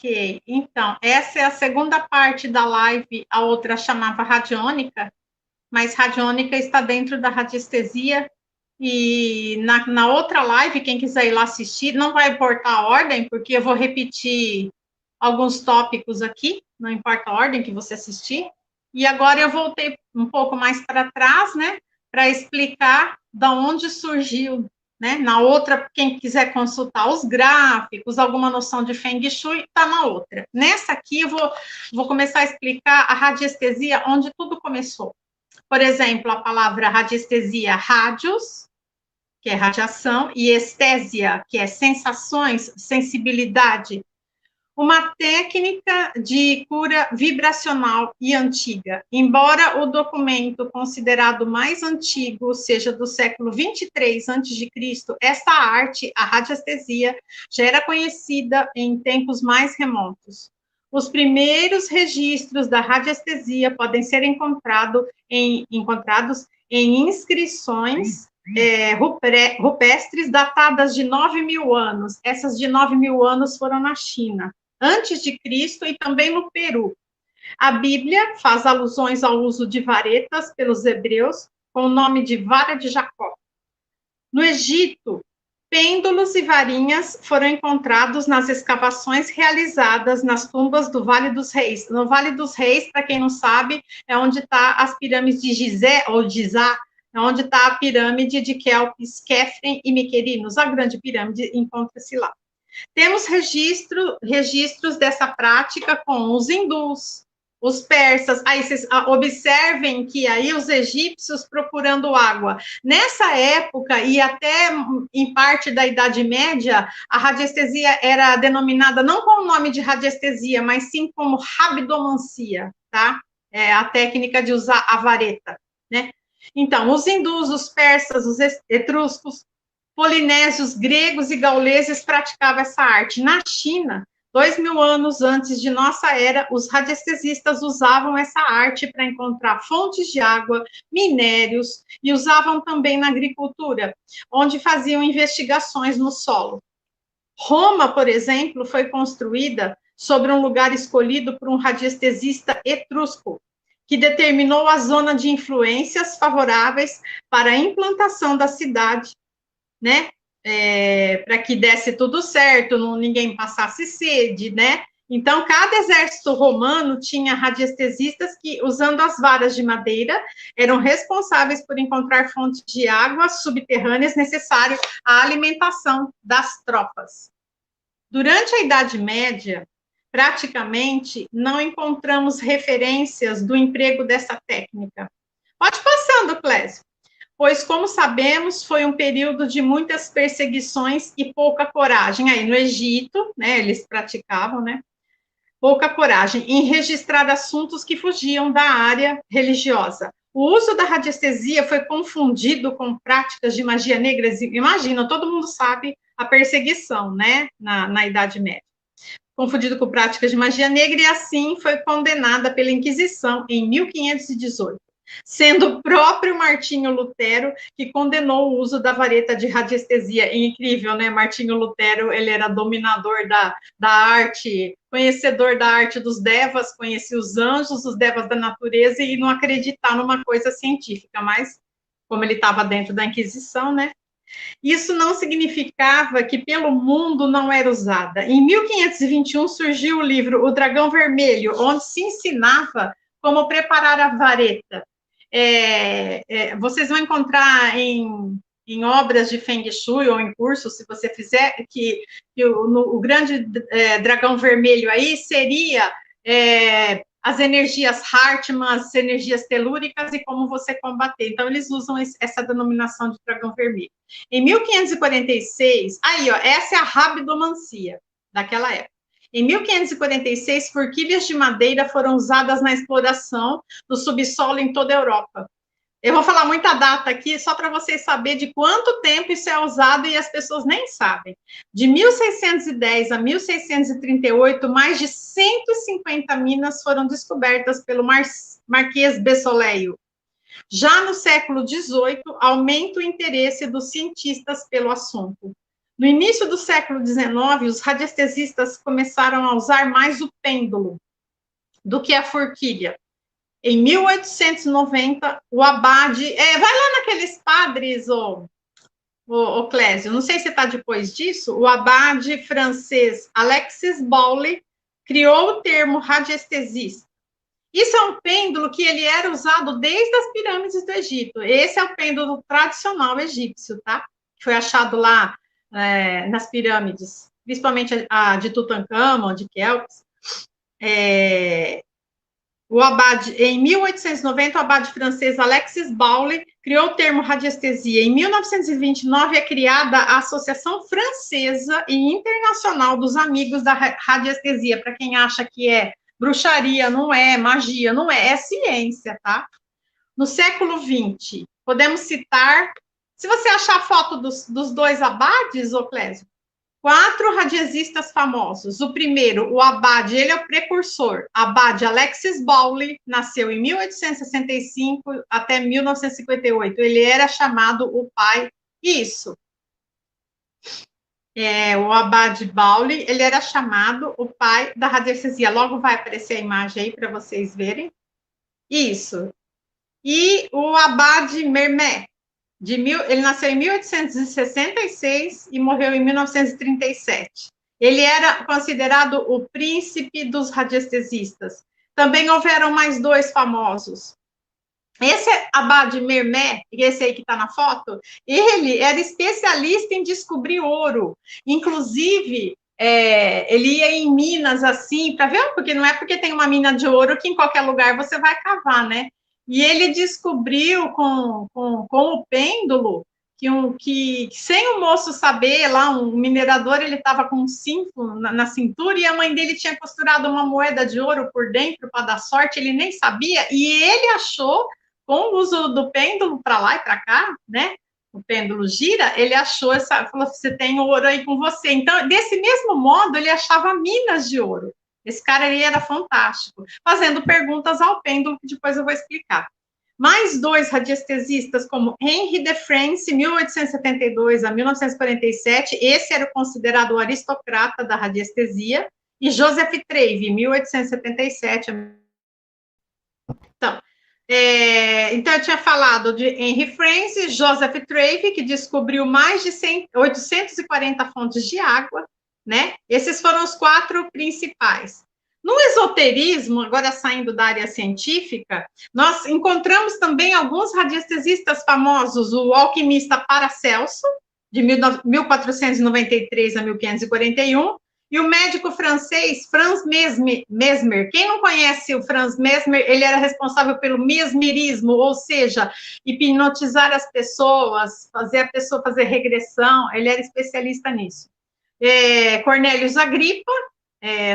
Ok, então, essa é a segunda parte da live, a outra chamava radiônica, mas radiônica está dentro da radiestesia, e na outra live, quem quiser ir lá assistir, não vai importar a ordem, porque eu vou repetir alguns tópicos aqui, não importa a ordem que você assistir, e agora eu voltei um pouco mais para trás, né, para explicar da onde surgiu, né, na outra, quem quiser consultar os gráficos, alguma noção de Feng Shui, está na outra. Nessa aqui eu vou começar a explicar a radiestesia, onde tudo começou. Por exemplo, a palavra radiestesia, rádios, que é radiação, e estésia, que é sensações, sensibilidade. Uma técnica de cura vibracional e antiga. Embora o documento considerado mais antigo seja do século 23 a.C., esta arte, a radiestesia, já era conhecida em tempos mais remotos. Os primeiros registros da radiestesia podem ser encontrados em inscrições rupestres datadas de 9.000 anos. Essas de 9.000 anos foram na China, antes de Cristo, e também no Peru. A Bíblia faz alusões ao uso de varetas pelos hebreus, com o nome de vara de Jacó. No Egito, pêndulos e varinhas foram encontrados nas escavações realizadas nas tumbas do Vale dos Reis. No Vale dos Reis, para quem não sabe, é onde está as pirâmides de Gizé, ou Gizá, é onde está a pirâmide de Quéops, Quéfren e Miquerinos. A grande pirâmide encontra-se lá. Temos registros dessa prática com os hindus, os persas. Aí vocês observem que aí os egípcios procurando água. Nessa época, e até em parte da Idade Média, a radiestesia era denominada não com o nome de radiestesia, mas sim como rabdomancia, tá? É a técnica de usar a vareta, né? Então, os hindus, os persas, os etruscos, polinésios, gregos e gauleses praticavam essa arte. Na China, 2.000 anos antes de nossa era, os radiestesistas usavam essa arte para encontrar fontes de água, minérios, e usavam também na agricultura, onde faziam investigações no solo. Roma, por exemplo, foi construída sobre um lugar escolhido por um radiestesista etrusco, que determinou a zona de influências favoráveis para a implantação da cidade, né? Para que desse tudo certo, ninguém passasse sede, né? Então, cada exército romano tinha radiestesistas que, usando as varas de madeira, eram responsáveis por encontrar fontes de água subterrâneas necessárias à alimentação das tropas. Durante a Idade Média, praticamente não encontramos referências do emprego dessa técnica. Pode ir passando, Clésio. Pois, como sabemos, foi um período de muitas perseguições e pouca coragem. Aí, no Egito, né, eles praticavam, né, pouca coragem em registrar assuntos que fugiam da área religiosa. O uso da radiestesia foi confundido com práticas de magia negra. Imagina, todo mundo sabe a perseguição, né, na Idade Média. Confundido com práticas de magia negra, e assim foi condenada pela Inquisição em 1518. Sendo o próprio Martinho Lutero que condenou o uso da vareta de radiestesia. É incrível, né? Martinho Lutero, ele era dominador da arte, conhecedor da arte dos devas, conhecia os anjos, os devas da natureza, e não acreditar numa coisa científica, mas como ele estava dentro da Inquisição, né? Isso não significava que pelo mundo não era usada. Em 1521 surgiu o livro O Dragão Vermelho, onde se ensinava como preparar a vareta. Vocês vão encontrar em obras de Feng Shui ou em cursos, se você fizer, que o grande dragão vermelho aí seria as energias Hartmann, as energias telúricas e como você combater. Então, eles usam essa denominação de dragão vermelho. Em 1546, aí, ó, essa é a rabdomancia daquela época. Em 1546, forquilhas de madeira foram usadas na exploração do subsolo em toda a Europa. Eu vou falar muita data aqui, só para vocês saberem de quanto tempo isso é usado e as pessoas nem sabem. De 1610 a 1638, mais de 150 minas foram descobertas pelo Marquês Bessoleio. Já no século XVIII, aumenta o interesse dos cientistas pelo assunto. No início do século XIX, os radiestesistas começaram a usar mais o pêndulo do que a forquilha. Em 1890, o abade... vai lá naqueles padres, o Clésio, não sei se está depois disso, o abade francês Alexis Bowley criou o termo radiestesista. Isso é um pêndulo que ele era usado desde as pirâmides do Egito. Esse é o pêndulo tradicional egípcio, tá? Que foi achado lá nas pirâmides, principalmente a de Tutancâmon, de Kelps. O abade, em 1890, o abade francês Alexis Bowley criou o termo radiestesia. Em 1929, é criada a Associação Francesa e Internacional dos Amigos da Radiestesia, para quem acha que é bruxaria, não é, magia, não é, é ciência, tá? No século XX, podemos citar, se você achar a foto dos dois abades, ô Clésio, 4 radiesistas famosos. O primeiro, o abade, ele é o precursor. Abade Alexis Bowley nasceu em 1865 até 1958. Ele era chamado o pai. Isso. O abade Bowley, ele era chamado o pai da radiestesia. Logo vai aparecer a imagem aí para vocês verem. Isso. E o abade Mermet, ele nasceu em 1866 e morreu em 1937. Ele era considerado o príncipe dos radiestesistas. Também houveram mais 2 famosos. Esse abade Mermet, esse aí que está na foto, ele era especialista em descobrir ouro. Inclusive, ele ia em minas assim, para ver, porque não é porque tem uma mina de ouro que em qualquer lugar você vai cavar, né? E ele descobriu com o pêndulo que sem o moço saber, lá um minerador, ele estava com um cinto na cintura e a mãe dele tinha costurado uma moeda de ouro por dentro para dar sorte, ele nem sabia, e ele achou, com o uso do pêndulo para lá e para cá, né? O pêndulo gira, ele achou falou, você tem ouro aí com você. Então, desse mesmo modo, ele achava minas de ouro. Esse cara aí era fantástico, fazendo perguntas ao pêndulo, que depois eu vou explicar. Mais 2 radiestesistas, como Henri de France, 1872 a 1947, esse era considerado o aristocrata da radiestesia, e Joseph Trave, 1877. Então, eu tinha falado de Henry Francis, Joseph Trave, que descobriu mais de 840 fontes de água, né? Esses foram os 4 principais. No esoterismo, agora saindo da área científica, nós encontramos também alguns radiestesistas famosos, o alquimista Paracelso, de 1493 a 1541, e o médico francês Franz Mesmer. Quem não conhece o Franz Mesmer, ele era responsável pelo mesmerismo, ou seja, hipnotizar as pessoas, fazer a pessoa fazer regressão, ele era especialista nisso. Cornélios Agrippa,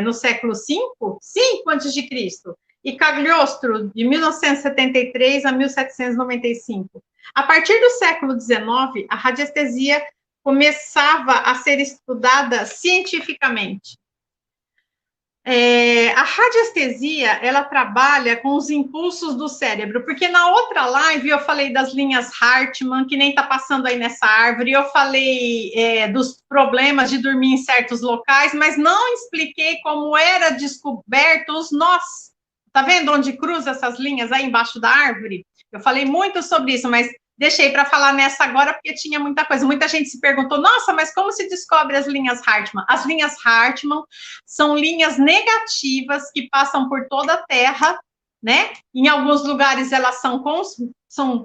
no século V a.C., e Cagliostro, de 1973 a 1795. A partir do século XIX, a radiestesia começava a ser estudada cientificamente. A radiestesia, ela trabalha com os impulsos do cérebro, porque na outra live eu falei das linhas Hartmann, que nem está passando aí nessa árvore, eu falei dos problemas de dormir em certos locais, mas não expliquei como era descoberto os nós. Tá vendo onde cruza essas linhas aí embaixo da árvore? Eu falei muito sobre isso, mas deixei para falar nessa agora, porque tinha muita coisa. Muita gente se perguntou, nossa, mas como se descobre as linhas Hartmann? As linhas Hartmann são linhas negativas que passam por toda a Terra, né? Em alguns lugares elas são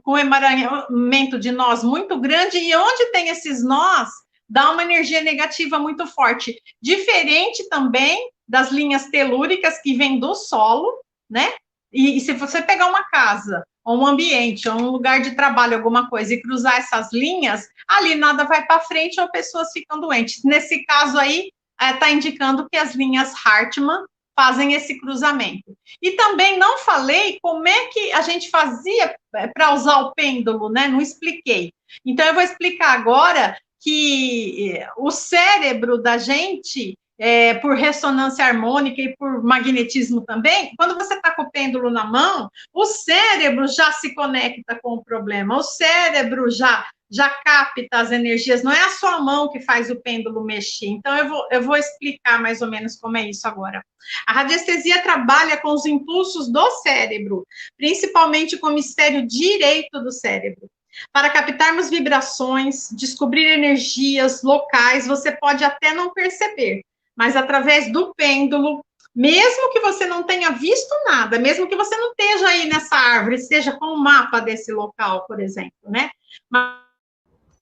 com emaranhamento de nós muito grande, e onde tem esses nós, dá uma energia negativa muito forte. Diferente também das linhas telúricas que vêm do solo, né? E se você pegar uma casa, ou um ambiente, ou um lugar de trabalho, alguma coisa, e cruzar essas linhas, ali nada vai para frente ou pessoas ficam doentes. Nesse caso aí, está indicando que as linhas Hartmann fazem esse cruzamento. E também não falei como é que a gente fazia para usar o pêndulo, né? Não expliquei. Então, eu vou explicar agora que o cérebro da gente, por ressonância harmônica e por magnetismo também, quando você está com o pêndulo na mão, o cérebro já se conecta com o problema, o cérebro já já capta as energias, não é a sua mão que faz o pêndulo mexer. Então, eu vou explicar mais ou menos como é isso agora. A radiestesia trabalha com os impulsos do cérebro, principalmente com o hemisfério direito do cérebro. Para captarmos vibrações, descobrir energias locais, você pode até não perceber, mas através do pêndulo, mesmo que você não tenha visto nada, mesmo que você não esteja aí nessa árvore, esteja com um mapa desse local, por exemplo, né?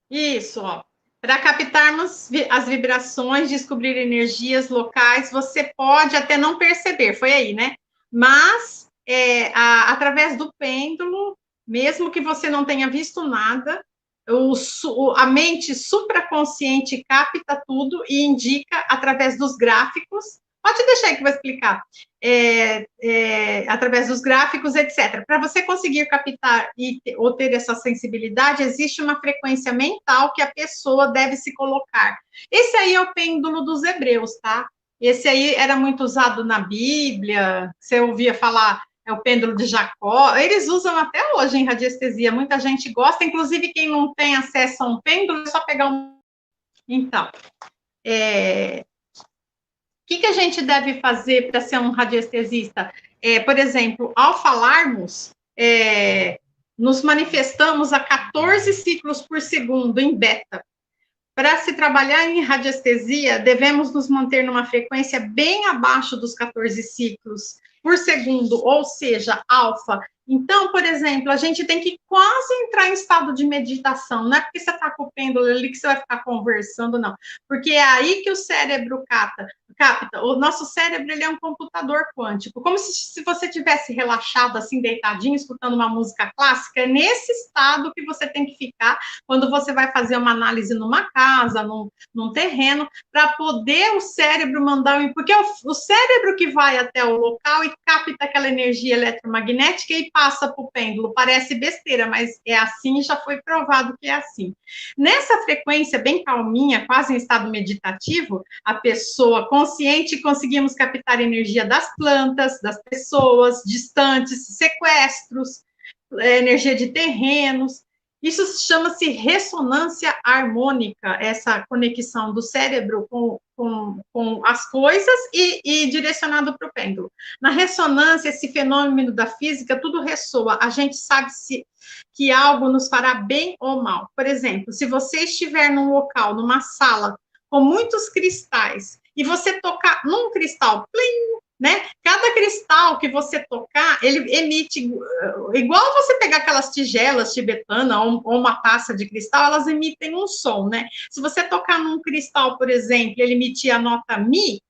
Isso, ó. Para captarmos as vibrações, descobrir energias locais, você pode até não perceber, foi aí, né? Mas, através do pêndulo, mesmo que você não tenha visto nada, a mente supraconsciente capta tudo e indica através dos gráficos. Pode deixar aí que eu vou explicar. Através dos gráficos, etc. Para você conseguir captar ou ter essa sensibilidade, existe uma frequência mental que a pessoa deve se colocar. Esse aí é o pêndulo dos hebreus, tá? Esse aí era muito usado na Bíblia, você ouvia falar, é o pêndulo de Jacó, eles usam até hoje em radiestesia, muita gente gosta, inclusive quem não tem acesso a um pêndulo, é só pegar um... Então, o que a gente deve fazer para ser um radiestesista? Por exemplo, ao falarmos, nos manifestamos a 14 ciclos por segundo em beta. Para se trabalhar em radiestesia, devemos nos manter numa frequência bem abaixo dos 14 ciclos por segundo, ou seja, alfa. Então, por exemplo, a gente tem que quase entrar em estado de meditação. Não é porque você está com o pêndulo ali que você vai ficar conversando, não. Porque é aí que o cérebro capta. O nosso cérebro, ele é um computador quântico. Como se você tivesse relaxado, assim, deitadinho, escutando uma música clássica. É nesse estado que você tem que ficar quando você vai fazer uma análise numa casa, num terreno, para poder o cérebro mandar... Porque é o cérebro que vai até o local e capta aquela energia eletromagnética e passa para o pêndulo. Parece besteira, mas é assim, já foi provado que é assim. Nessa frequência bem calminha, quase em estado meditativo, a pessoa consciente, conseguimos captar energia das plantas, das pessoas distantes, sequestros, energia de terrenos. Isso chama-se ressonância harmônica, essa conexão do cérebro com as coisas e direcionado para o pêndulo. Na ressonância, esse fenômeno da física, tudo ressoa. A gente sabe que algo nos fará bem ou mal. Por exemplo, se você estiver num local, numa sala, com muitos cristais, e você tocar num cristal, plim, né? Cada cristal que você tocar, ele emite, igual você pegar aquelas tigelas tibetanas ou uma taça de cristal, elas emitem um som, né? Se você tocar num cristal, por exemplo, ele emitir a nota Mi,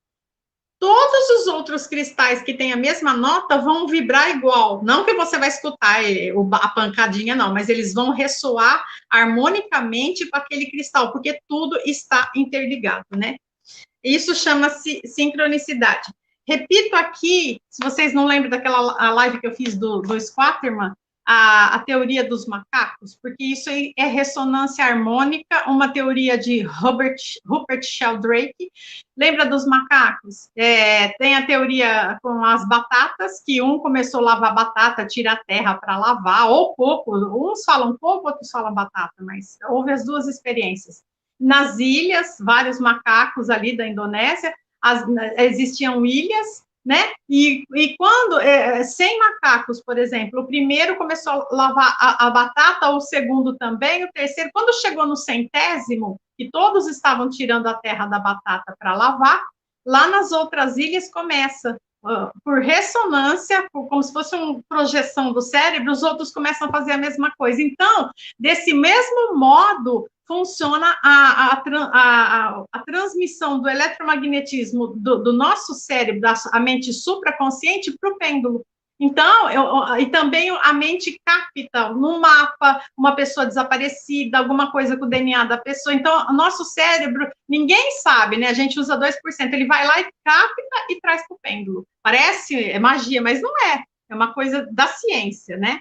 todos os outros cristais que têm a mesma nota vão vibrar igual. Não que você vai escutar a pancadinha, não, mas eles vão ressoar harmonicamente com aquele cristal, porque tudo está interligado, né? Isso chama-se sincronicidade. Repito aqui, se vocês não lembram daquela live que eu fiz do Squatterman, a teoria dos macacos, porque isso é ressonância harmônica, uma teoria de Rupert Sheldrake. Lembra dos macacos? Tem a teoria com as batatas, que um começou a lavar batata, tira a terra para lavar, ou pouco, uns falam pouco, outros falam batata, mas houve as duas experiências. Nas ilhas, vários macacos ali da Indonésia, existiam ilhas, né? E quando 100 macacos, por exemplo, o primeiro começou a lavar a batata, o segundo também, o terceiro, quando chegou no 100º, que todos estavam tirando a terra da batata para lavar, lá nas outras ilhas começa, por ressonância, como se fosse uma projeção do cérebro, os outros começam a fazer a mesma coisa. Então, desse mesmo modo, funciona a transmissão do eletromagnetismo do nosso cérebro, a mente supraconsciente, para o pêndulo. Então, e também a mente capta no mapa uma pessoa desaparecida, alguma coisa com o DNA da pessoa. Então, o nosso cérebro, ninguém sabe, né? A gente usa 2%, ele vai lá e capta e traz para o pêndulo. Parece magia, mas não é. É uma coisa da ciência, né?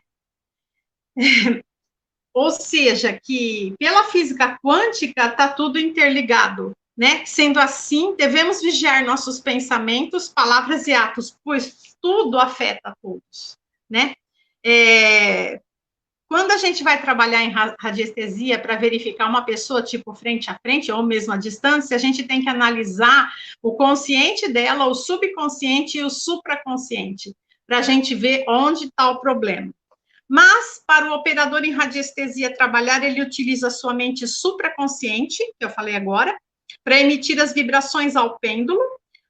Ou seja, que pela física quântica está tudo interligado, né? Sendo assim, devemos vigiar nossos pensamentos, palavras e atos, pois tudo afeta todos, né? Quando a gente vai trabalhar em radiestesia para verificar uma pessoa, tipo, frente a frente, ou mesmo à distância, a gente tem que analisar o consciente dela, o subconsciente e o supraconsciente, para a gente ver onde está o problema. Mas, para o operador em radiestesia trabalhar, ele utiliza a sua mente supraconsciente, que eu falei agora, para emitir as vibrações ao pêndulo.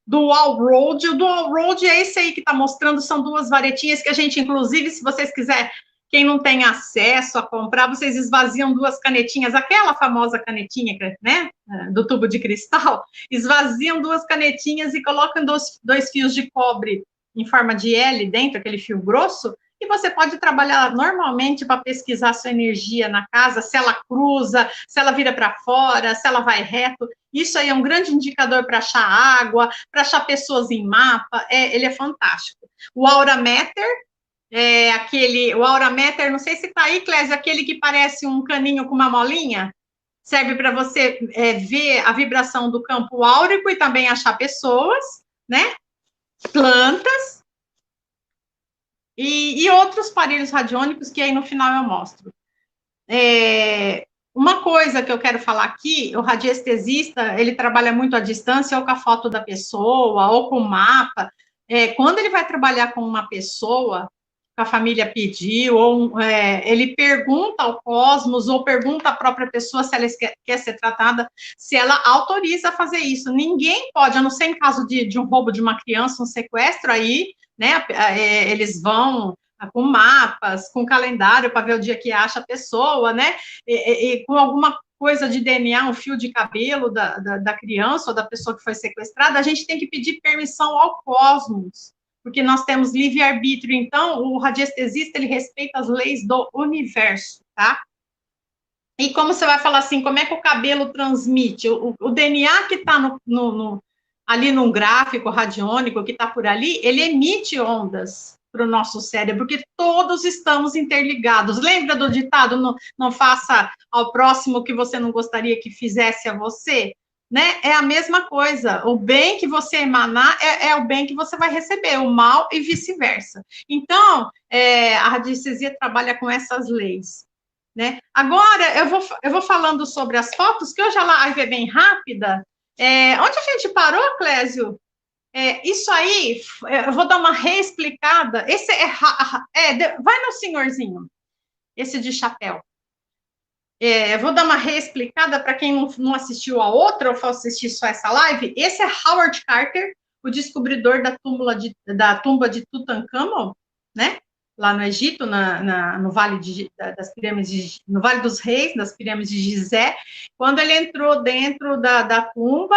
Dual Road, o Dual Road é esse aí que está mostrando, são duas varetinhas que a gente, inclusive, se vocês quiserem, quem não tem acesso a comprar, vocês esvaziam duas canetinhas, aquela famosa canetinha, né, do tubo de cristal, esvaziam duas canetinhas e colocam dois fios de cobre em forma de L dentro, aquele fio grosso, e você pode trabalhar normalmente para pesquisar sua energia na casa, se ela cruza, se ela vira para fora, se ela vai reto. Isso aí é um grande indicador para achar água, para achar pessoas em mapa, ele é fantástico. O Aurameter, o Aurameter, não sei se está aí, Clésio, aquele que parece um caninho com uma molinha, serve para você ver a vibração do campo áurico e também achar pessoas, né? Plantas, e outros aparelhos radiônicos que aí no final eu mostro. Uma coisa que eu quero falar aqui, o radiestesista, ele trabalha muito à distância, ou com a foto da pessoa, ou com o mapa. Quando ele vai trabalhar com uma pessoa, a família pediu, ou ele pergunta ao cosmos, ou pergunta à própria pessoa se ela quer ser tratada, se ela autoriza a fazer isso. Ninguém pode, a não ser em caso de um roubo de uma criança, um sequestro, aí, né, eles vão com mapas, com calendário para ver o dia que acha a pessoa, né, e com alguma coisa de DNA, um fio de cabelo da criança ou da pessoa que foi sequestrada, a gente tem que pedir permissão ao cosmos, porque nós temos livre-arbítrio. Então, o radiestesista, ele respeita as leis do universo, tá? E como você vai falar assim, como é que o cabelo transmite? O DNA que está ali num gráfico radiônico, que está por ali, ele emite ondas para o nosso cérebro, porque todos estamos interligados. Lembra do ditado, não faça ao próximo o que você não gostaria que fizesse a você? Né? É a mesma coisa. O bem que você emanar é o bem que você vai receber, o mal e vice-versa. Então, a radiestesia trabalha com essas leis. Né? Agora, eu vou falando sobre as fotos, que hoje a live é bem rápida. Onde a gente parou, Clésio? Isso aí, eu vou dar uma reexplicada. Esse vai no senhorzinho, esse de chapéu. Eu vou dar uma reexplicada para quem não assistiu a outra ou for assistir só essa live. Esse é Howard Carter, o descobridor da tumba de Tutankhamon, né? Lá no Egito, no Vale das Pirâmides, no Vale dos Reis, das Pirâmides de Gizé, quando ele entrou dentro da tumba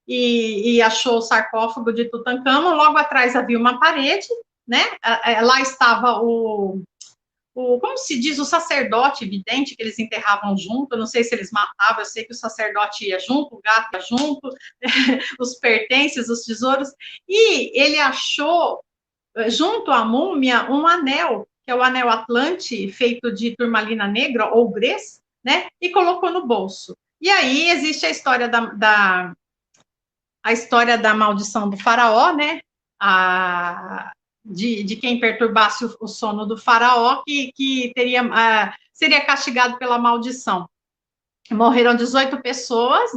e achou o sarcófago de Tutankhamon, logo atrás havia uma parede, né? Lá estava como se diz, o sacerdote vidente, que eles enterravam junto, eu não sei se eles matavam, eu sei que o sacerdote ia junto, o gato ia junto, os pertences, os tesouros, e ele achou, junto à múmia, um anel, que é o anel Atlante, feito de turmalina negra, ou grés, né, e colocou no bolso. E aí existe a história a história da maldição do faraó, né, de quem perturbasse o sono do faraó, que seria castigado pela maldição. Morreram 18 pessoas,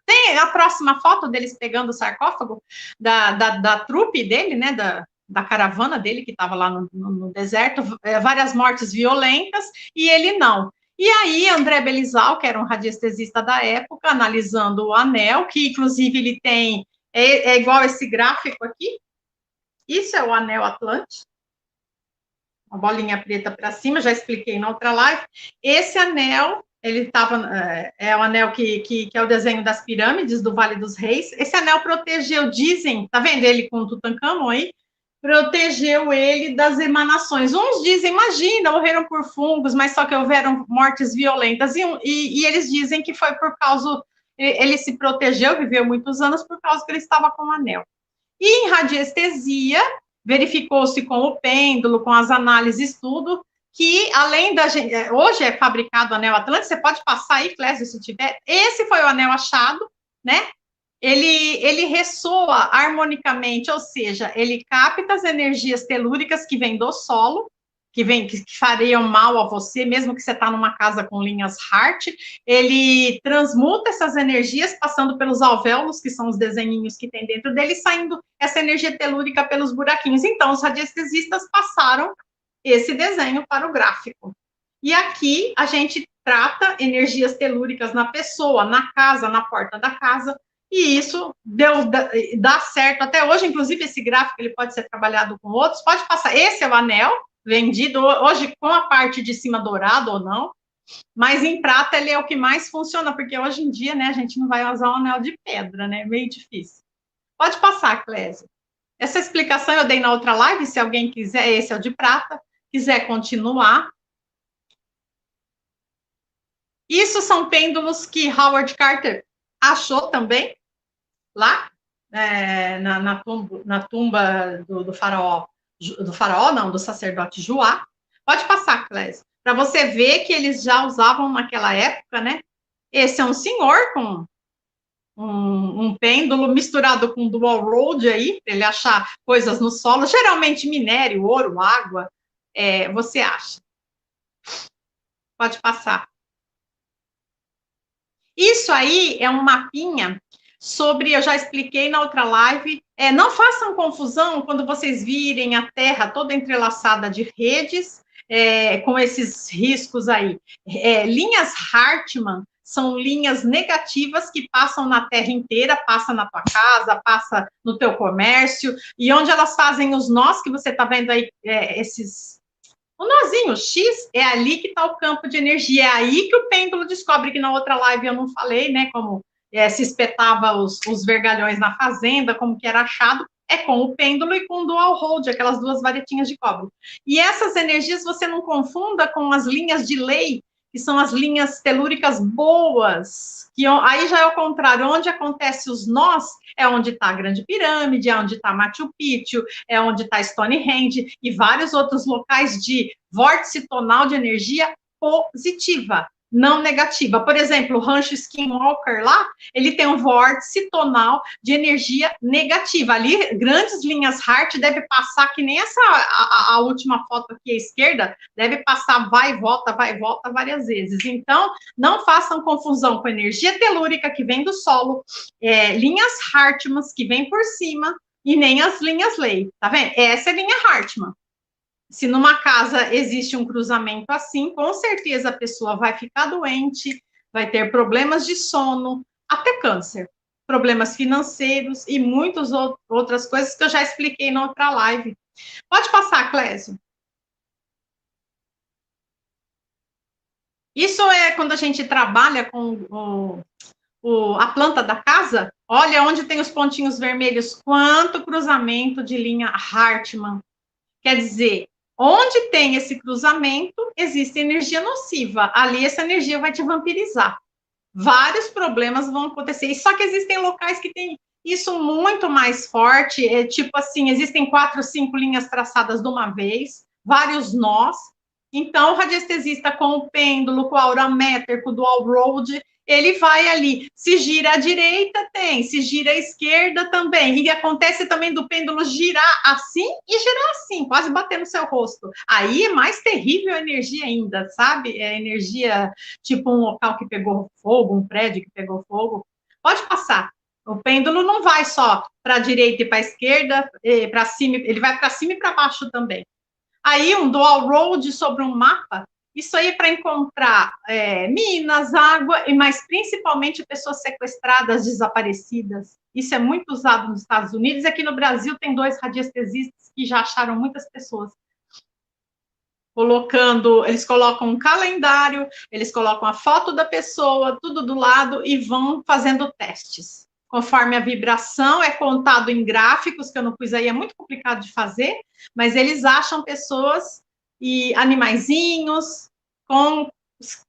tem a próxima foto deles pegando o sarcófago, da trupe dele, né, da caravana dele, que estava lá no deserto, várias mortes violentas, e ele não. E aí, André Belizal, que era um radiestesista da época, analisando o anel, que inclusive ele tem, é igual esse gráfico aqui, isso é o anel Atlante, uma bolinha preta para cima, já expliquei na outra live. Esse anel, ele estava, é o anel que é o desenho das pirâmides do Vale dos Reis. Esse anel protegeu, dizem, tá vendo ele com o Tutankhamon aí? Protegeu ele das emanações. Uns dizem, imagina, morreram por fungos, mas só que houveram mortes violentas. E eles dizem que foi por causa, ele se protegeu, viveu muitos anos por causa que ele estava com o anel. E em radiestesia, verificou-se com o pêndulo, com as análises, tudo, que além da gente, hoje é fabricado o anel Atlante, você pode passar aí, Clésio, se tiver, esse foi o anel achado, né? Ele ressoa harmonicamente, ou seja, ele capta as energias telúricas que vêm do solo, que fariam mal a você, mesmo que você está numa casa com linhas Hart, ele transmuta essas energias passando pelos alvéolos, que são os desenhinhos que tem dentro dele, saindo essa energia telúrica pelos buraquinhos. Então, os radiestesistas passaram esse desenho para o gráfico. E aqui a gente trata energias telúricas na pessoa, na casa, na porta da casa, e isso dá certo até hoje. Inclusive, esse gráfico ele pode ser trabalhado com outros, pode passar. Esse é o anel vendido hoje com a parte de cima dourado ou não, mas em prata ele é o que mais funciona, porque hoje em dia, né, a gente não vai usar um anel de pedra, né, meio difícil. Pode passar, Clésio. Essa explicação eu dei na outra live, se alguém quiser, esse é o de prata, quiser continuar. Isso são pêndulos que Howard Carter achou também, lá, na tumba do faraó, não, do sacerdote Joá. Pode passar, Clésio, para você ver que eles já usavam naquela época, né? Esse é um senhor com um pêndulo misturado com dual road aí, para ele achar coisas no solo, geralmente minério, ouro, água, você acha. Pode passar. Isso aí é um mapinha sobre, eu já expliquei na outra live, não façam confusão quando vocês virem a Terra toda entrelaçada de redes, com esses riscos aí. Linhas Hartmann são linhas negativas que passam na Terra inteira, passa na tua casa, passa no teu comércio, e onde elas fazem os nós que você está vendo aí, o nozinho X, é ali que está o campo de energia, é aí que o pêndulo descobre, que na outra live eu não falei, né, como se espetava os vergalhões na fazenda, como que era achado, é com o pêndulo e com o dual hold, aquelas duas varetinhas de cobre. E essas energias você não confunda com as linhas de lei, que são as linhas telúricas boas, que aí já é o contrário, onde acontece os nós, é onde está a Grande Pirâmide, é onde está Machu Picchu, é onde está Stonehenge e vários outros locais de vórtice tonal de energia positiva, não negativa. Por exemplo, o Rancho Skinwalker lá, ele tem um vórtice tonal de energia negativa. Ali, grandes linhas Hart deve passar, que nem essa, a última foto aqui à esquerda, deve passar vai e volta várias vezes. Então, não façam confusão com energia telúrica que vem do solo, linhas Hartmann que vem por cima, e nem as linhas Ley, tá vendo? Essa é a linha Hartmann. Se numa casa existe um cruzamento assim, com certeza a pessoa vai ficar doente, vai ter problemas de sono, até câncer, problemas financeiros e muitas outras coisas que eu já expliquei na outra live. Pode passar, Clésio. Isso é quando a gente trabalha com a planta da casa, olha onde tem os pontinhos vermelhos, quanto cruzamento de linha Hartmann. Quer dizer, onde tem esse cruzamento, existe energia nociva. Ali, essa energia vai te vampirizar. Vários problemas vão acontecer. Só que existem locais que tem isso muito mais forte. Tipo assim, existem 4, 5 linhas traçadas de uma vez, vários nós. Então, o radiestesista com o pêndulo, com o aurameter, com o dual road, ele vai ali, se gira à direita, tem, se gira à esquerda também, e acontece também do pêndulo girar assim e girar assim, quase bater no seu rosto. Aí é mais terrível a energia ainda, sabe? É energia, tipo um local que pegou fogo, um prédio que pegou fogo. Pode passar. O pêndulo não vai só para a direita e para a esquerda, para cima, ele vai para cima e para baixo também. Aí um dual road sobre um mapa, isso aí é para encontrar minas, água, mas principalmente pessoas sequestradas, desaparecidas. Isso é muito usado nos Estados Unidos. Aqui no Brasil tem 2 radiestesistas que já acharam muitas pessoas. Eles colocam um calendário, eles colocam a foto da pessoa, tudo do lado, e vão fazendo testes. Conforme a vibração é contado em gráficos, que eu não pus aí, é muito complicado de fazer, mas eles acham pessoas e animaizinhos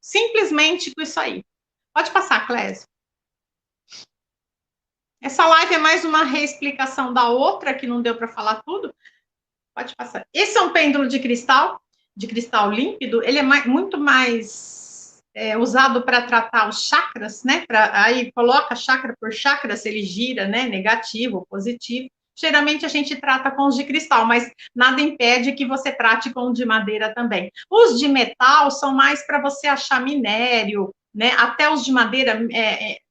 simplesmente com isso aí. Pode passar, Clésio. Essa live é mais uma reexplicação da outra, que não deu para falar tudo. Pode passar. Esse é um pêndulo de cristal límpido, ele é muito mais usado para tratar os chakras, né? Aí coloca chakra por chakra, se ele gira, né? Negativo, positivo. geralmente a gente trata com os de cristal, mas nada impede que você trate com o de madeira também. Os de metal são mais para você achar minério, né? Até os de madeira,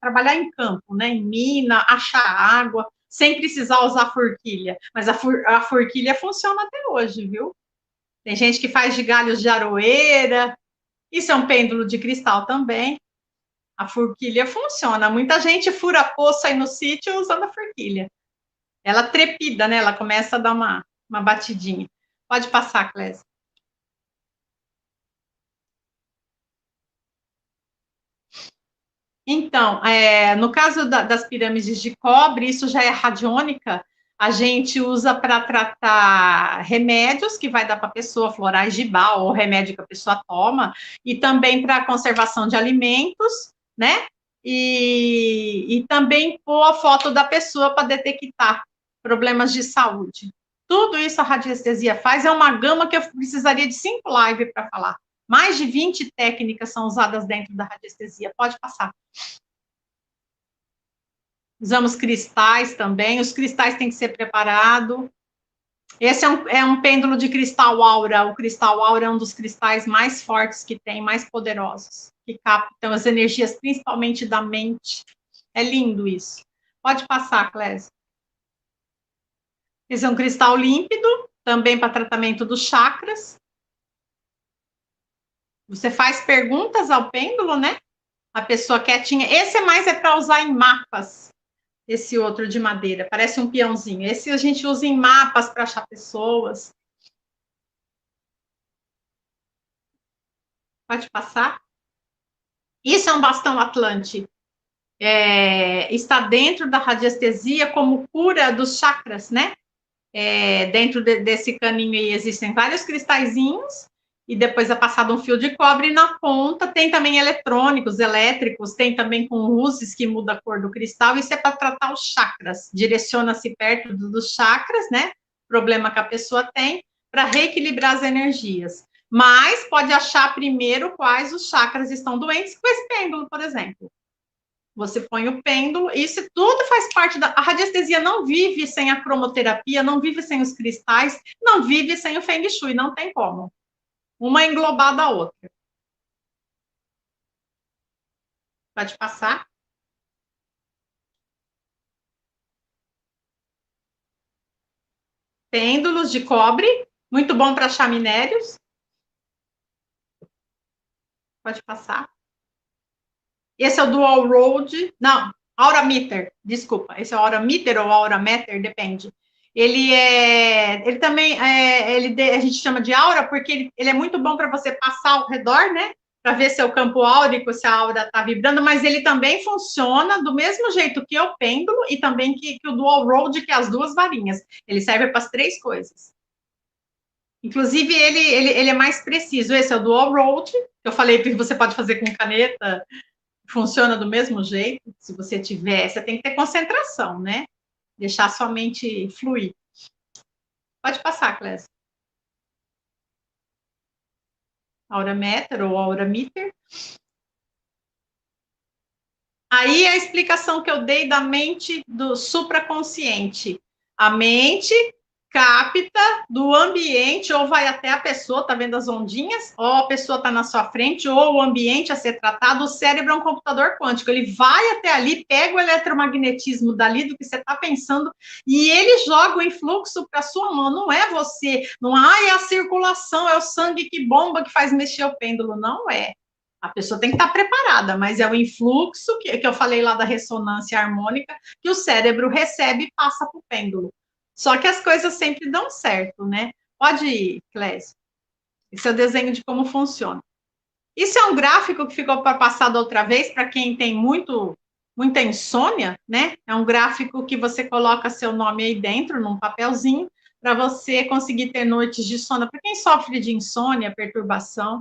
trabalhar em campo, né? Em mina, achar água, sem precisar usar forquilha. Mas a forquilha funciona até hoje, viu? Tem gente que faz de galhos de aroeira. Isso é um pêndulo de cristal também. A forquilha funciona. Muita gente fura poço aí no sítio usando a forquilha. Ela trepida, né? Ela começa a dar uma batidinha. Pode passar, Clésia. Então, no caso das pirâmides de cobre, isso já é radiônica, a gente usa para tratar remédios que vai dar para a pessoa, florais de Bach, ou remédio que a pessoa toma, e também para conservação de alimentos, né? E também pôr a foto da pessoa para detectar problemas de saúde. Tudo isso a radiestesia faz, é uma gama que eu precisaria de 5 lives para falar. Mais de 20 técnicas são usadas dentro da radiestesia. Pode passar. Usamos cristais também. Os cristais têm que ser preparados. Esse é um pêndulo de cristal aura. O cristal aura é um dos cristais mais fortes que tem, mais poderosos, que captam as energias, principalmente da mente. É lindo isso. Pode passar, Clésia. Esse é um cristal límpido, também para tratamento dos chakras. Você faz perguntas ao pêndulo, né? A pessoa quietinha. Esse é para usar em mapas. Esse outro de madeira, parece um peãozinho. Esse a gente usa em mapas para achar pessoas. Pode passar. Isso é um bastão Atlante. Está dentro da radiestesia como cura dos chakras, né? Dentro desse caninho aí existem vários cristalzinhos e depois é passado um fio de cobre e na ponta tem também eletrônicos, elétricos, tem também com luzes que muda a cor do cristal. Isso é para tratar os chakras, direciona-se perto dos chakras, né? Problema que a pessoa tem, para reequilibrar as energias. Mas pode achar primeiro quais os chakras estão doentes, com esse pêndulo, por exemplo. Você põe o pêndulo, isso tudo faz parte da. A radiestesia não vive sem a cromoterapia, não vive sem os cristais, não vive sem o Feng Shui, não tem como. Uma englobada a outra. Pode passar. Pêndulos de cobre, muito bom para achar minérios. Pode passar. Esse é o Dual Road, não, Aura Meter, desculpa. Esse é o Aura Meter ou Aura Meter, depende. Ele também, a gente chama de aura porque ele é muito bom para você passar ao redor, né? Para ver se é o campo áurico, se a aura está vibrando, mas ele também funciona do mesmo jeito que o pêndulo e também que o Dual Road, que é as duas varinhas. Ele serve para as três coisas. Inclusive, ele é mais preciso. Esse é o Dual Road, que eu falei que você pode fazer com caneta, funciona do mesmo jeito. Se você tiver, você tem que ter concentração, né? Deixar sua mente fluir. Pode passar, Clésia. Aura Meter ou Aura Meter. Aí a explicação que eu dei da mente do supraconsciente. A mente capta do ambiente, ou vai até a pessoa, tá vendo as ondinhas? Ou a pessoa tá na sua frente, ou o ambiente a ser tratado. O cérebro é um computador quântico, ele vai até ali, pega o eletromagnetismo dali do que você tá pensando, e ele joga o influxo para sua mão. Não é você, não é a circulação, é o sangue que bomba, que faz mexer o pêndulo, não é. A pessoa tem que estar preparada, mas é o influxo que eu falei lá da ressonância harmônica que o cérebro recebe e passa para o pêndulo. Só que as coisas sempre dão certo, né? Pode ir, Clésio. Esse é o desenho de como funciona. Isso é um gráfico que ficou passado outra vez, para quem tem muita insônia, né? É um gráfico que você coloca seu nome aí dentro, num papelzinho, para você conseguir ter noites de sono. Para quem sofre de insônia, perturbação.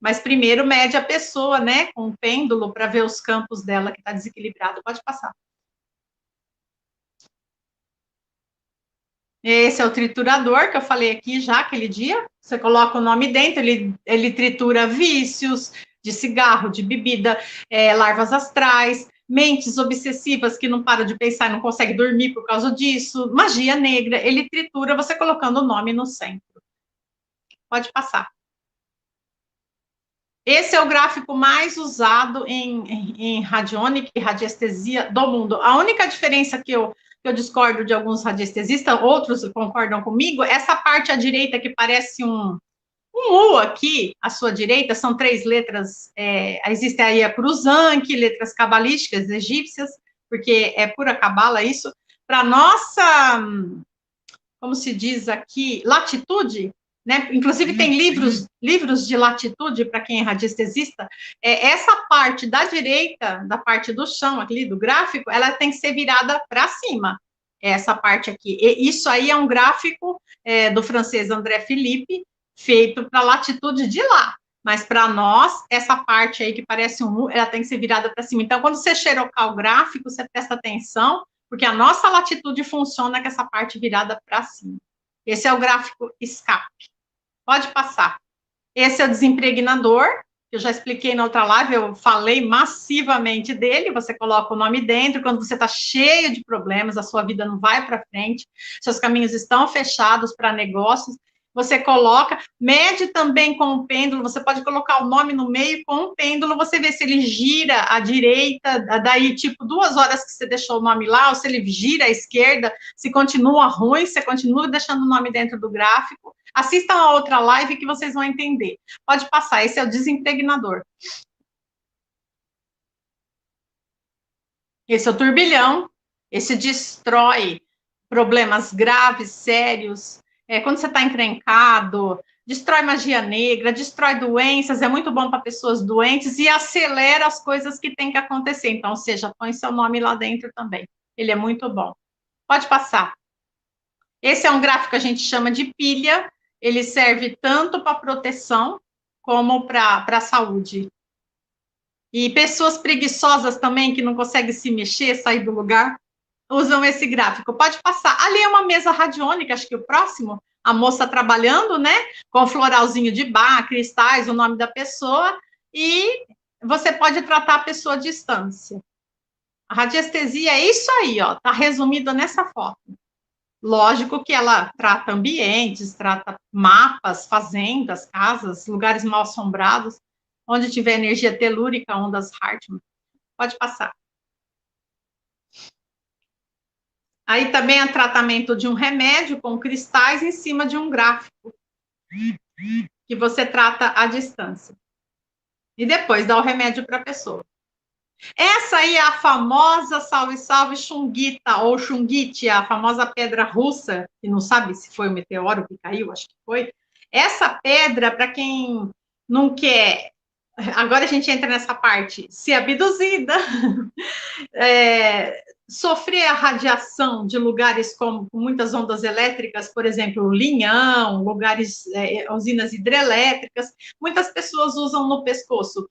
Mas primeiro mede a pessoa, né? Com um pêndulo, para ver os campos dela que está desequilibrado. Pode passar. Esse é o triturador que eu falei aqui já aquele dia. Você coloca o nome dentro, ele tritura vícios de cigarro, de bebida, larvas astrais, mentes obsessivas que não param de pensar e não conseguem dormir por causa disso, magia negra, ele tritura você colocando o nome no centro. Pode passar. Esse é o gráfico mais usado em radiônica e radiestesia do mundo. A única diferença que eu discordo de alguns radiestesistas, outros concordam comigo, essa parte à direita que parece um U aqui, à sua direita, são 3 letras, existe aí a Cruzanque, letras cabalísticas egípcias, porque é pura cabala isso. Para nossa, como se diz aqui, latitude, né? Inclusive tem livros de latitude para quem é radiestesista. Essa parte da direita, da parte do chão ali do gráfico, ela tem que ser virada para cima. Essa parte aqui. E isso aí é um gráfico do francês André Philippe, feito para a latitude de lá. Mas para nós, essa parte aí que parece um U, ela tem que ser virada para cima. Então, quando você xerocar o gráfico, você presta atenção, porque a nossa latitude funciona com essa parte virada para cima. Esse é o gráfico escape. Pode passar. Esse é o desimpregnador, que eu já expliquei na outra live, eu falei massivamente dele. Você coloca o nome dentro, quando você está cheio de problemas, a sua vida não vai para frente, seus caminhos estão fechados para negócios, você coloca, mede também com o pêndulo, você pode colocar o nome no meio com o pêndulo, você vê se ele gira à direita, daí tipo 2 horas que você deixou o nome lá, ou se ele gira à esquerda, se continua ruim, você continua deixando o nome dentro do gráfico. Assistam a outra live que vocês vão entender. Pode passar, esse é o desimpregnador. Esse é o turbilhão, esse destrói problemas graves, sérios, quando você está encrencado, destrói magia negra, destrói doenças, é muito bom para pessoas doentes e acelera as coisas que tem que acontecer. Então, ou seja, põe seu nome lá dentro também. Ele é muito bom. Pode passar. Esse é um gráfico que a gente chama de pilha, ele serve tanto para proteção como para a saúde. E pessoas preguiçosas também, que não conseguem se mexer, sair do lugar, usam esse gráfico. Pode passar. Ali é uma mesa radiônica, acho que o próximo, a moça trabalhando, né, com floralzinho de bar, cristais, o nome da pessoa, e você pode tratar a pessoa à distância. A radiestesia é isso aí, ó, tá resumido nessa foto. Lógico que ela trata ambientes, trata mapas, fazendas, casas, lugares mal assombrados, onde tiver energia telúrica, ondas Hartmann. Pode passar. Aí também é tratamento de um remédio com cristais em cima de um gráfico, que você trata à distância. E depois dá o remédio para a pessoa. Essa aí é a famosa salve, salve Chunguita, ou Chungite, a famosa pedra russa, que não sabe se foi o meteoro que caiu, acho que foi. Essa pedra, para quem não quer, agora a gente entra nessa parte, ser abduzida, sofrer a radiação de lugares com muitas ondas elétricas, por exemplo, Linhão, lugares, usinas hidrelétricas, muitas pessoas usam no pescoço.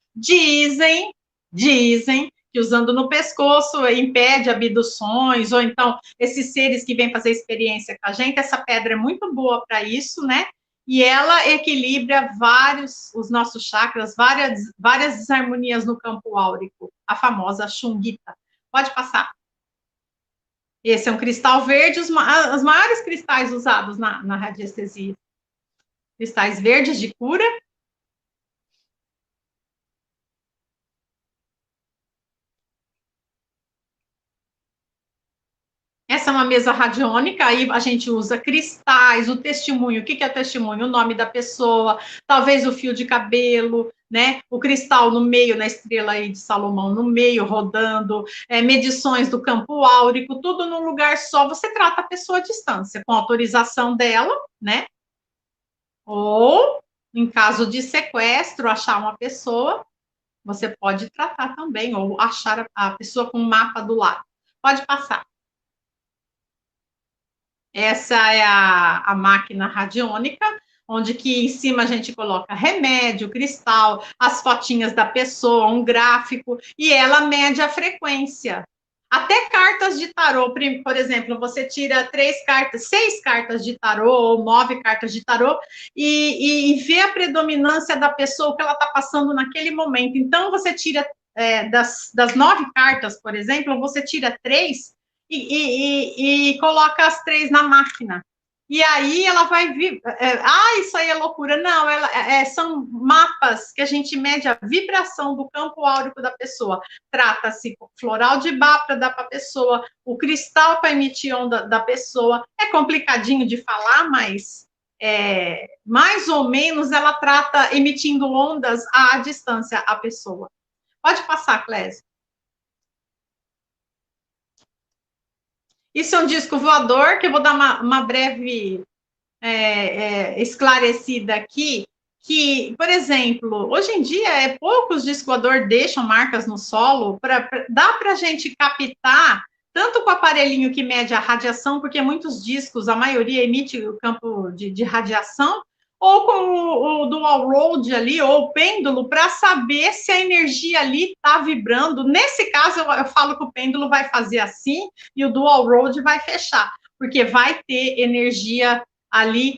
Dizem que usando no pescoço impede abduções, ou então esses seres que vêm fazer experiência com a gente, essa pedra é muito boa para isso, né? E ela equilibra os nossos chakras, várias desarmonias no campo áurico, a famosa Chungita. Pode passar. Esse é um cristal verde, os maiores cristais usados na radiestesia. Cristais verdes de cura. Essa é uma mesa radiônica, aí a gente usa cristais, o testemunho. O que é o testemunho? O nome da pessoa, talvez o fio de cabelo, né? O cristal no meio, na estrela aí de Salomão, no meio, rodando, medições do campo áurico, tudo num lugar só. Você trata a pessoa à distância, com autorização dela, né? Ou, em caso de sequestro, achar uma pessoa, você pode tratar também, ou achar a pessoa com um mapa do lado. Pode passar. Essa é a máquina radiônica, onde que em cima a gente coloca remédio, cristal, as fotinhas da pessoa, um gráfico, e ela mede a frequência. Até cartas de tarô, por exemplo, você tira 6 cartas de tarô, ou 9 cartas de tarô, e vê a predominância da pessoa, o que ela está passando naquele momento. Então, você tira das 9 cartas, por exemplo, você tira 3 e coloca as 3 na máquina. E aí ela vai vir. Isso aí é loucura. Não, são mapas que a gente mede a vibração do campo áurico da pessoa. Trata-se floral de Bach para dar para a pessoa, o cristal para emitir onda da pessoa. É complicadinho de falar, mas mais ou menos ela trata emitindo ondas à distância a pessoa. Pode passar, Clésio. Isso é um disco voador, que eu vou dar uma breve esclarecida aqui, que, por exemplo, hoje em dia, poucos discos voador deixam marcas no solo, dá para a gente captar, tanto com o aparelhinho que mede a radiação, porque muitos discos, a maioria emite o campo de radiação, ou com o dual road ali, ou o pêndulo, para saber se a energia ali está vibrando. Nesse caso, eu falo que o pêndulo vai fazer assim, e o dual road vai fechar, porque vai ter energia ali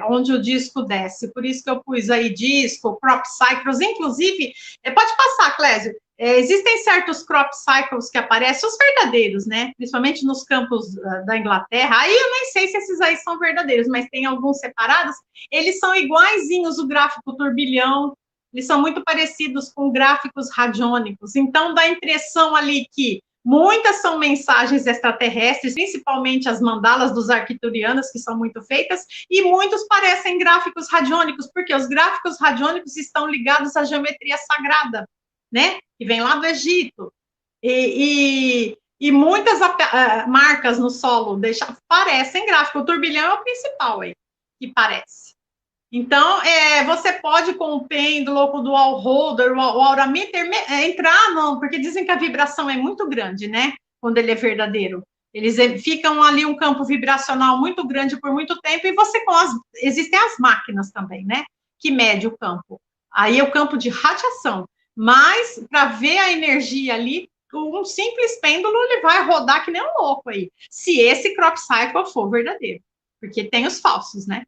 onde o disco desce. Por isso que eu pus aí disco, crop cycles, inclusive, pode passar, Clésio, existem certos crop cycles que aparecem, os verdadeiros, né? Principalmente nos campos da Inglaterra. Aí eu nem sei se esses aí são verdadeiros, mas tem alguns separados. Eles são iguaizinhos o gráfico turbilhão, eles são muito parecidos com gráficos radiônicos. Então, dá a impressão ali que muitas são mensagens extraterrestres, principalmente as mandalas dos arcturianos, que são muito feitas, e muitos parecem gráficos radiônicos, porque os gráficos radiônicos estão ligados à geometria sagrada, né? Que vem lá do Egito. E muitas marcas no solo parecem gráfico. O turbilhão é o principal aí, que parece. Então, você pode, com o pêndulo, ou com o dual holder, o aurameter, entrar, não, porque dizem que a vibração é muito grande, né? Quando ele é verdadeiro. Eles ficam ali um campo vibracional muito grande por muito tempo, e existem as máquinas também, né? Que mede o campo. Aí é o campo de radiação. Mas, para ver a energia ali, um simples pêndulo, ele vai rodar que nem um louco aí. Se esse crop cycle for verdadeiro. Porque tem os falsos, né?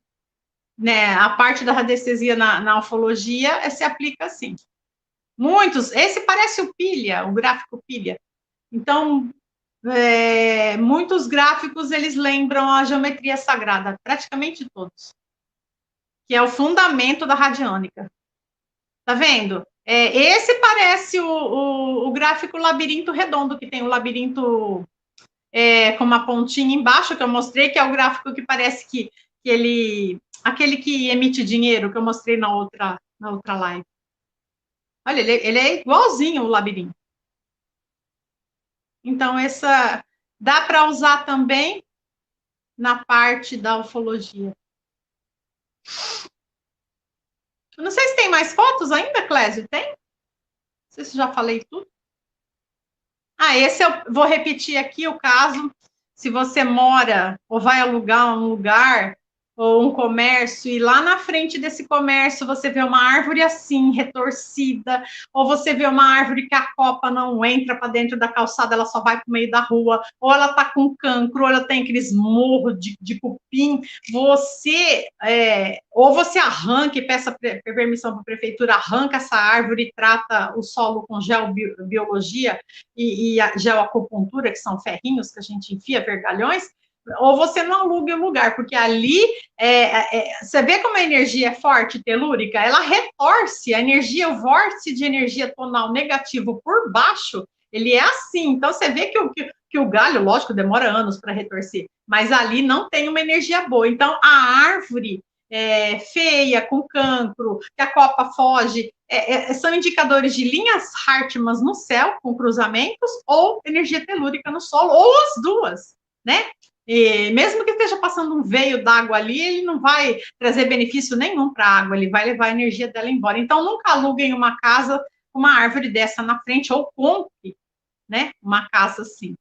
A parte da radiestesia na ufologia se aplica assim. Muitos, esse parece o pilha, o gráfico pilha. Então, muitos gráficos, eles lembram a geometria sagrada, praticamente todos, que é o fundamento da radiônica. Tá vendo? Esse parece o gráfico labirinto redondo, que tem o labirinto com uma pontinha embaixo, que eu mostrei, que é o gráfico que parece que aquele que emite dinheiro, que eu mostrei na outra live. Olha, ele é igualzinho o labirinto. Então, dá para usar também na parte da ufologia. Eu não sei se tem mais fotos ainda, Clésio, tem? Não sei se já falei tudo. Esse eu vou repetir aqui o caso. Se você mora ou vai alugar um lugar ou um comércio, e lá na frente desse comércio você vê uma árvore assim, retorcida, ou você vê uma árvore que a copa não entra para dentro da calçada, ela só vai para o meio da rua, ou ela está com cancro, ou ela tem aqueles morros de cupim, ou você arranca e peça permissão para a prefeitura, arranca essa árvore e trata o solo com geobiologia e a geoacupuntura, que são ferrinhos que a gente enfia, vergalhões, ou você não aluga o lugar, porque ali, você vê como a energia é forte, telúrica, ela retorce a energia, o vórtice de energia tonal negativo por baixo, ele é assim, então você vê que o galho, lógico, demora anos para retorcer, mas ali não tem uma energia boa, então a árvore feia, com cancro, que a copa foge, são indicadores de linhas Hartmann no céu, com cruzamentos, ou energia telúrica no solo, ou as duas, né? E mesmo que esteja passando um veio d'água ali, ele não vai trazer benefício nenhum para a água, ele vai levar a energia dela embora. Então, nunca aluguem uma casa com uma árvore dessa na frente, ou compre, né, uma casa assim.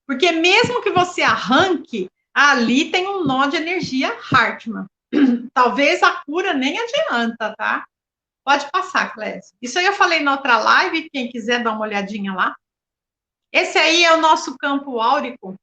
Porque mesmo que você arranque, ali tem um nó de energia Hartmann. Talvez a cura nem adianta, tá? Pode passar, Clésia. Isso aí eu falei na outra live, quem quiser dar uma olhadinha lá. Esse aí é o nosso campo áurico.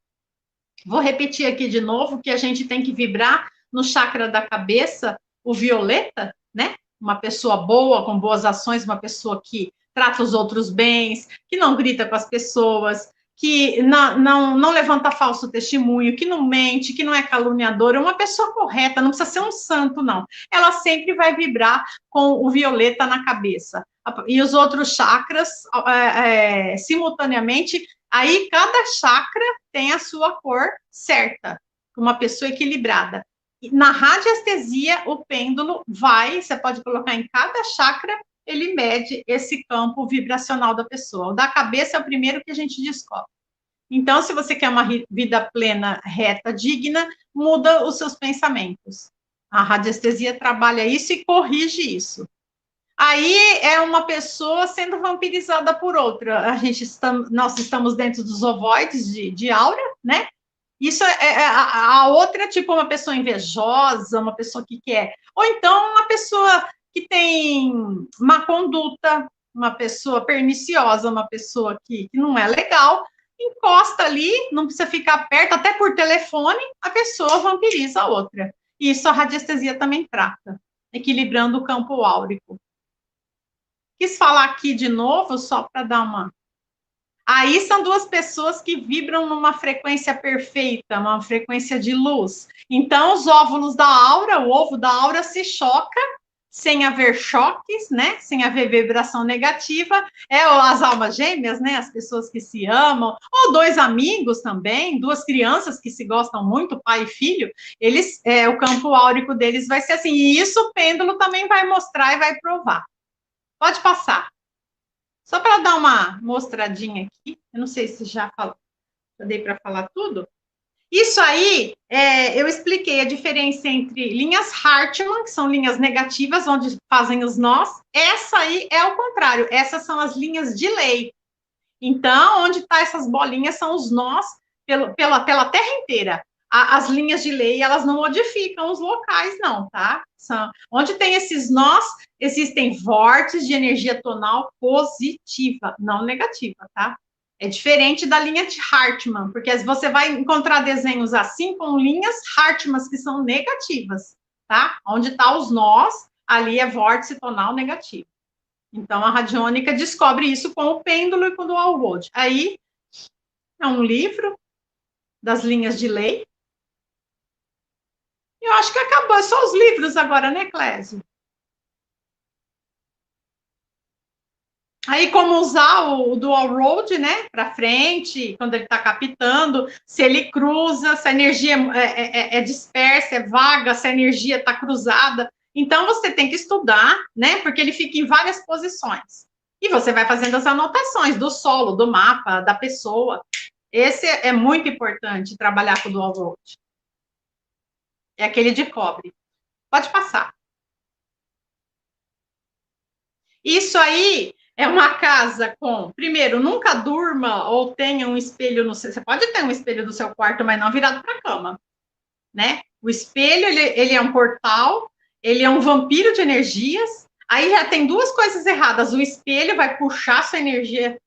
Vou repetir aqui de novo que a gente tem que vibrar no chakra da cabeça, o violeta, né? Uma pessoa boa, com boas ações, uma pessoa que trata os outros bem, que não grita com as pessoas, que não levanta falso testemunho, que não mente, que não é caluniadora, uma pessoa correta, não precisa ser um santo, não. Ela sempre vai vibrar com o violeta na cabeça. E os outros chakras, simultaneamente, aí cada chakra tem a sua cor certa, uma pessoa equilibrada. Na radiestesia, o pêndulo você pode colocar em cada chakra, ele mede esse campo vibracional da pessoa. O da cabeça é o primeiro que a gente descobre. Então, se você quer uma vida plena, reta, digna, muda os seus pensamentos. A radiestesia trabalha isso e corrige isso. Aí é uma pessoa sendo vampirizada por outra. Nós estamos dentro dos ovoides de aura, né? Isso a outra é tipo uma pessoa invejosa, uma pessoa que quer. Ou então uma pessoa que tem má conduta, uma pessoa perniciosa, uma pessoa que não é legal, encosta ali, não precisa ficar perto, até por telefone, a pessoa vampiriza a outra. Isso a radiestesia também trata, equilibrando o campo áurico. Quis falar aqui de novo, só para dar uma. Aí são duas pessoas que vibram numa frequência perfeita, uma frequência de luz. Então, os óvulos da aura, o ovo da aura se choca, sem haver choques, né? Sem haver vibração negativa. As almas gêmeas, né? As pessoas que se amam, ou dois amigos também, duas crianças que se gostam muito, pai e filho, o campo áurico deles vai ser assim. E isso o pêndulo também vai mostrar e vai provar. Pode passar. Só para dar uma mostradinha aqui, eu não sei se já dei para falar tudo. Isso aí, eu expliquei a diferença entre linhas Hartmann, que são linhas negativas, onde fazem os nós. Essa aí é o contrário, essas são as linhas de lei. Então, onde tá essas bolinhas são os nós pela Terra inteira. As linhas de lei, elas não modificam os locais, não, tá? Onde tem esses nós, existem vórtices de energia tonal positiva, não negativa, tá? É diferente da linha de Hartmann, porque você vai encontrar desenhos assim com linhas Hartmann que são negativas, tá? Onde tá os nós, ali é vórtice tonal negativo. Então, a radiônica descobre isso com o pêndulo e com o dual volt. Aí, é um livro das linhas de lei. Eu acho que acabou, só os livros agora, né, Clésio? Aí, como usar o dual road, né, para frente, quando ele está captando, se ele cruza, se a energia é dispersa, é vaga, se a energia está cruzada. Então, você tem que estudar, né, porque ele fica em várias posições. E você vai fazendo as anotações do solo, do mapa, da pessoa. Esse é muito importante, trabalhar com o dual road. É aquele de cobre. Pode passar. Isso aí é uma casa com, primeiro, nunca durma ou tenha um espelho no seu. Você pode ter um espelho no seu quarto, mas não virado para a cama, né? O espelho, ele é um portal, ele é um vampiro de energias. Aí já tem duas coisas erradas. O espelho vai puxar sua energia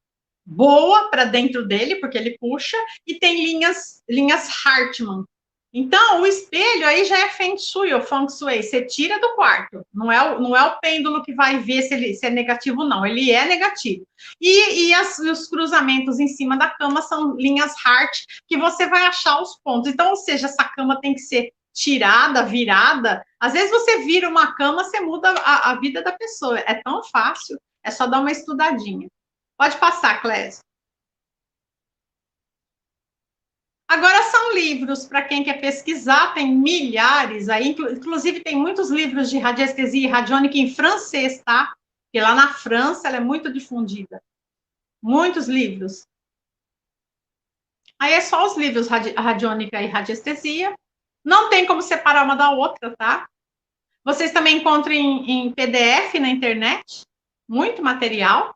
boa para dentro dele, porque ele puxa, e tem linhas Hartmann. Então, o espelho aí já é Feng Shui, ou Feng Shui, você tira do quarto. Não é o pêndulo que vai ver se é negativo, não. Ele é negativo. E os cruzamentos em cima da cama são linhas Hart, que você vai achar os pontos. Então, ou seja, essa cama tem que ser tirada, virada. Às vezes você vira uma cama, você muda a vida da pessoa. É tão fácil, é só dar uma estudadinha. Pode passar, Clésio. Agora são livros, para quem quer pesquisar, tem milhares aí, inclusive tem muitos livros de radiestesia e radiônica em francês, tá? Porque lá na França ela é muito difundida. Muitos livros. Aí é só os livros radiônica e radiestesia. Não tem como separar uma da outra, tá? Vocês também encontram em PDF na internet, muito material.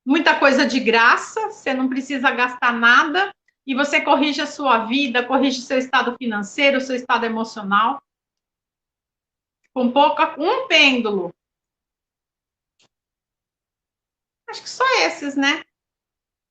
Muita coisa de graça, você não precisa gastar nada e você corrige a sua vida, corrige seu estado financeiro, seu estado emocional. Com um pêndulo. Acho que só esses, né?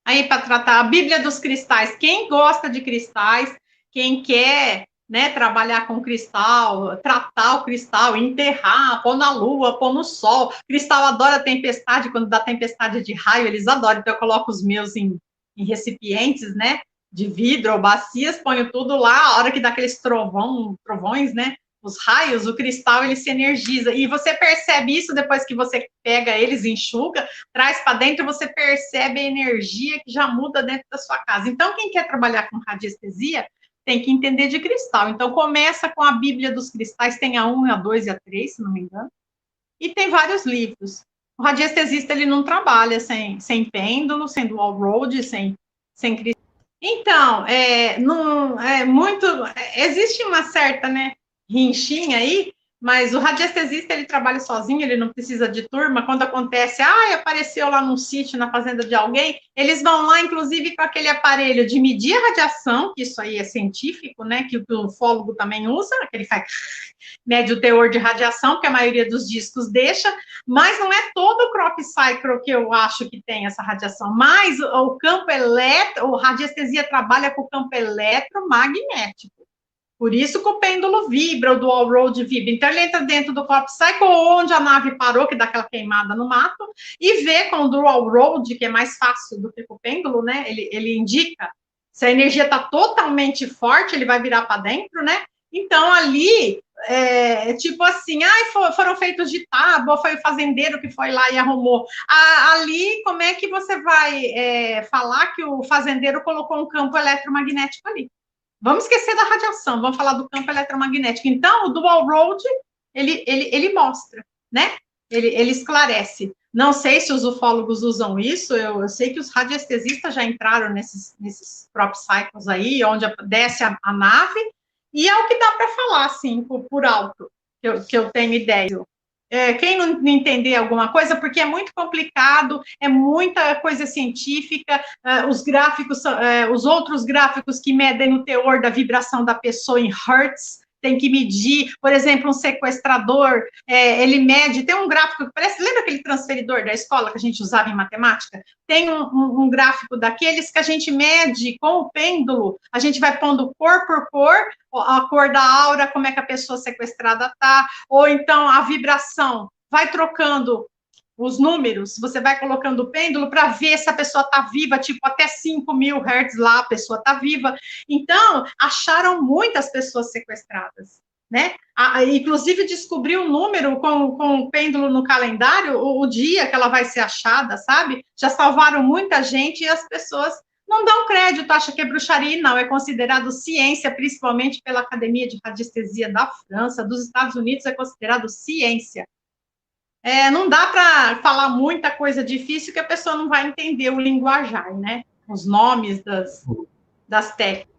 Aí para tratar a Bíblia dos cristais. Quem gosta de cristais, quem quer né, trabalhar com cristal, tratar o cristal, enterrar, pôr na lua, pôr no sol. Cristal adora tempestade, quando dá tempestade de raio, eles adoram, então eu coloco os meus em recipientes, né, de vidro ou bacias, ponho tudo lá, a hora que dá aqueles trovões, né, os raios, o cristal, ele se energiza, e você percebe isso depois que você pega eles, enxuga, traz para dentro, você percebe a energia que já muda dentro da sua casa. Então, quem quer trabalhar com radiestesia, tem que entender de cristal. Então, começa com a Bíblia dos Cristais, tem a 1, a 2 e a 3, se não me engano, e tem vários livros. O radiestesista, ele não trabalha sem pêndulo, sem dual road, sem cristal. Então, não, muito, existe uma certa, né, rinchinha aí, mas o radiestesista, ele trabalha sozinho, ele não precisa de turma. Quando acontece, apareceu lá num sítio, na fazenda de alguém, eles vão lá, inclusive, com aquele aparelho de medir a radiação, que isso aí é científico, né, que o ufólogo também usa, aquele faz, mede o teor de radiação, que a maioria dos discos deixa, mas não é todo o crop cycle que eu acho que tem essa radiação, mas o campo elétrico, a radiestesia trabalha com o campo eletromagnético. Por isso que o pêndulo vibra, o dual road vibra. Então, ele entra dentro do crop cycle, onde a nave parou, que dá aquela queimada no mato, e vê com o dual road, que é mais fácil do que o pêndulo, né? Ele indica se a energia está totalmente forte, ele vai virar para dentro, né? Então, ali, tipo assim, foram feitos de tábua, foi o fazendeiro que foi lá e arrumou. Ali, como é que você vai falar que o fazendeiro colocou um campo eletromagnético ali? Vamos esquecer da radiação, vamos falar do campo eletromagnético. Então, o dual road, ele mostra, né? Ele esclarece. Não sei se os ufólogos usam isso, eu sei que os radiestesistas já entraram nesses crop cycles aí, onde desce a nave, e é o que dá para falar, assim, por alto, que eu tenho ideia. Quem não entender alguma coisa, porque é muito complicado, é muita coisa científica, os gráficos, os outros gráficos que medem o teor da vibração da pessoa em hertz, tem que medir, por exemplo, um sequestrador, ele mede, tem um gráfico que parece, lembra aquele transferidor da escola que a gente usava em matemática? Tem um gráfico daqueles que a gente mede com o pêndulo, a gente vai pondo cor por cor, a cor da aura, como é que a pessoa sequestrada está, ou então a vibração, vai trocando os números, você vai colocando o pêndulo para ver se a pessoa está viva, tipo, até 5.000 Hz lá, a pessoa está viva. Então, acharam muitas pessoas sequestradas, né? Inclusive, descobriu o número com o pêndulo no calendário, o dia que ela vai ser achada, sabe? Já salvaram muita gente e as pessoas não dão crédito, acha que é bruxaria, não, é considerado ciência, principalmente pela Academia de Radiestesia da França, dos Estados Unidos é considerado ciência. Não dá para falar muita coisa difícil que a pessoa não vai entender o linguajar, né? Os nomes das técnicas.